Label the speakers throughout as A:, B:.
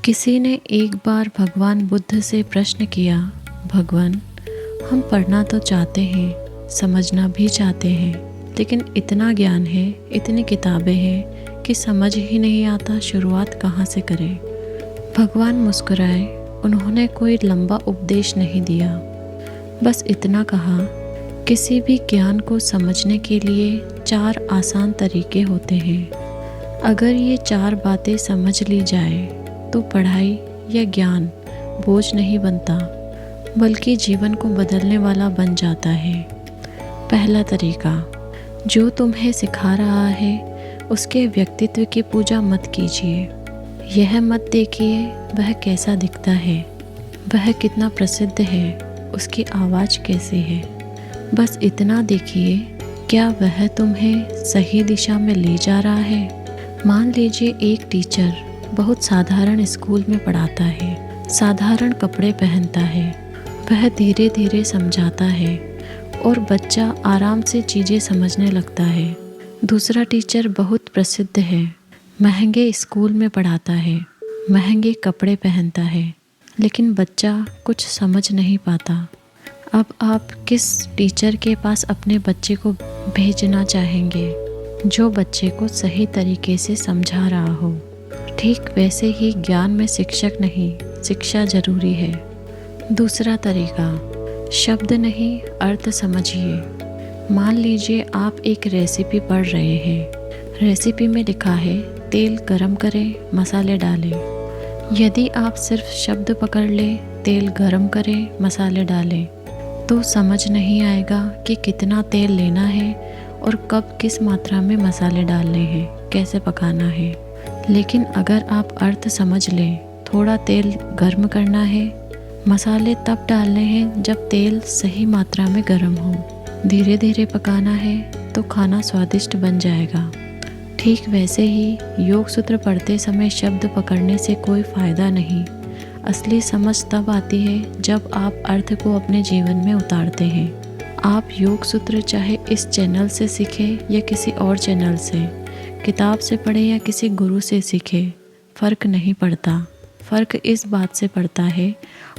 A: किसी ने एक बार भगवान बुद्ध से प्रश्न किया, भगवान, हम पढ़ना तो चाहते हैं, समझना भी चाहते हैं, लेकिन इतना ज्ञान है, इतनी किताबें हैं कि समझ ही नहीं आता शुरुआत कहाँ से करें। भगवान मुस्कुराए। उन्होंने कोई लंबा उपदेश नहीं दिया, बस इतना कहा, किसी भी ज्ञान को समझने के लिए 4 आसान तरीके होते हैं। अगर ये 4 बातें समझ ली जाए तो पढ़ाई या ज्ञान बोझ नहीं बनता, बल्कि जीवन को बदलने वाला बन जाता है। पहला तरीका, जो तुम्हें सिखा रहा है उसके व्यक्तित्व की पूजा मत कीजिए। यह मत देखिए वह कैसा दिखता है, वह कितना प्रसिद्ध है, उसकी आवाज़ कैसी है। बस इतना देखिए, क्या वह तुम्हें सही दिशा में ले जा रहा है। मान लीजिए एक टीचर बहुत साधारण स्कूल में पढ़ाता है, साधारण कपड़े पहनता है, वह धीरे धीरे समझाता है और बच्चा आराम से चीज़ें समझने लगता है। दूसरा टीचर बहुत प्रसिद्ध है, महंगे स्कूल में पढ़ाता है, महंगे कपड़े पहनता है, लेकिन बच्चा कुछ समझ नहीं पाता। अब आप किस टीचर के पास अपने बच्चे को भेजना चाहेंगे, जो बच्चे को सही तरीके से समझा रहा हो। ठीक वैसे ही ज्ञान में शिक्षक नहीं, शिक्षा जरूरी है। दूसरा तरीका, शब्द नहीं अर्थ समझिए। मान लीजिए आप एक रेसिपी पढ़ रहे हैं। रेसिपी में लिखा है तेल गरम करें, मसाले डालें। यदि आप सिर्फ शब्द पकड़ लें, तेल गरम करें, मसाले डालें, तो समझ नहीं आएगा कि कितना तेल लेना है और कब किस मात्रा में मसाले डालने हैं, कैसे पकाना है। लेकिन अगर आप अर्थ समझ लें, थोड़ा तेल गर्म करना है, मसाले तब डालने हैं जब तेल सही मात्रा में गर्म हो, धीरे धीरे पकाना है, तो खाना स्वादिष्ट बन जाएगा। ठीक वैसे ही योग सूत्र पढ़ते समय शब्द पकड़ने से कोई फ़ायदा नहीं। असली समझ तब आती है जब आप अर्थ को अपने जीवन में उतारते हैं। आप योग सूत्र चाहे इस चैनल से सीखें या किसी और चैनल से, किताब से पढ़े या किसी गुरु से सीखे, फ़र्क नहीं पड़ता। फ़र्क इस बात से पड़ता है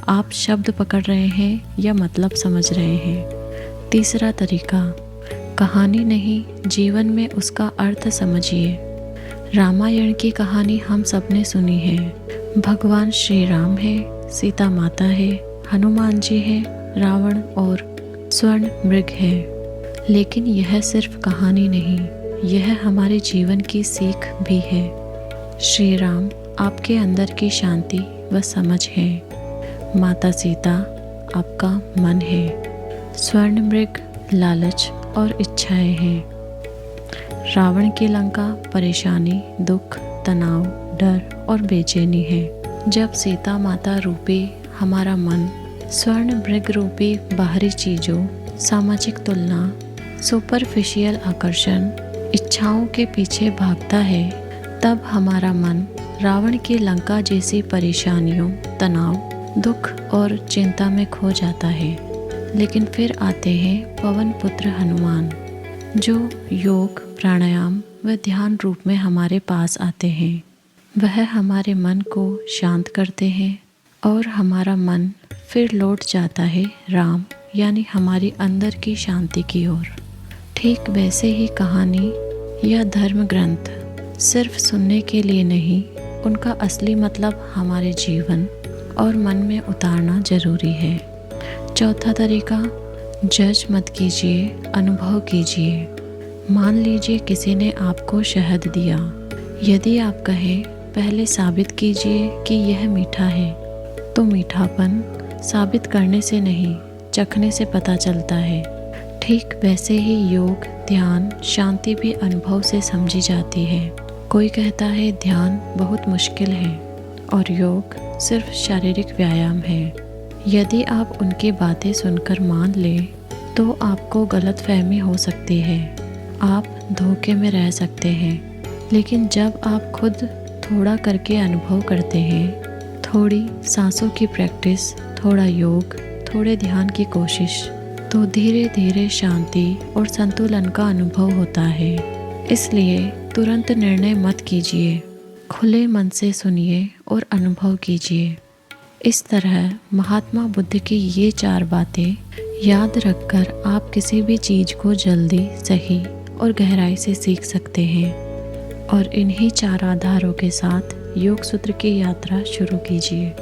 A: आप शब्द पकड़ रहे हैं या मतलब समझ रहे हैं। तीसरा तरीका, कहानी नहीं, जीवन में उसका अर्थ समझिए। रामायण की कहानी हम सब ने सुनी है। भगवान श्री राम है, सीता माता है, हनुमान जी है, रावण और स्वर्ण मृग है। लेकिन यह सिर्फ कहानी नहीं, यह हमारे जीवन की सीख भी है। श्री राम आपके अंदर की शांति व समझ है। माता सीता आपका मन है। स्वर्ण मृग लालच और इच्छाएं हैं। रावण की लंका परेशानी, दुख, तनाव, डर और बेचैनी है। जब सीता माता रूपी हमारा मन स्वर्ण मृग रूपी बाहरी चीज़ों, सामाजिक तुलना, सुपरफिशियल आकर्षण, इच्छाओं के पीछे भागता है, तब हमारा मन रावण की लंका जैसी परेशानियों, तनाव, दुख और चिंता में खो जाता है। लेकिन फिर आते हैं पवन पुत्र हनुमान, जो योग, प्राणायाम व ध्यान रूप में हमारे पास आते हैं। वह हमारे मन को शांत करते हैं और हमारा मन फिर लौट जाता है राम यानी हमारी अंदर की शांति की ओर। ठीक वैसे ही कहानी या धर्म ग्रंथ सिर्फ सुनने के लिए नहीं, उनका असली मतलब हमारे जीवन और मन में उतारना जरूरी है। चौथा तरीका, जज मत कीजिए, अनुभव कीजिए। मान लीजिए किसी ने आपको शहद दिया। यदि आप कहें पहले साबित कीजिए कि यह मीठा है, तो मीठापन साबित करने से नहीं, चखने से पता चलता है। ठीक वैसे ही योग, ध्यान, शांति भी अनुभव से समझी जाती है। कोई कहता है ध्यान बहुत मुश्किल है और योग सिर्फ शारीरिक व्यायाम है। यदि आप उनकी बातें सुनकर मान लें, तो आपको गलतफहमी हो सकती है, आप धोखे में रह सकते हैं। लेकिन जब आप खुद थोड़ा करके अनुभव करते हैं, थोड़ी सांसों की प्रैक्टिस, थोड़ा योग, थोड़े ध्यान की कोशिश, तो धीरे धीरे शांति और संतुलन का अनुभव होता है। इसलिए तुरंत निर्णय मत कीजिए, खुले मन से सुनिए और अनुभव कीजिए। इस तरह महात्मा बुद्ध की ये 4 बातें याद रखकर आप किसी भी चीज़ को जल्दी, सही और गहराई से सीख सकते हैं और इन्हीं 4 आधारों के साथ योग सूत्र की यात्रा शुरू कीजिए।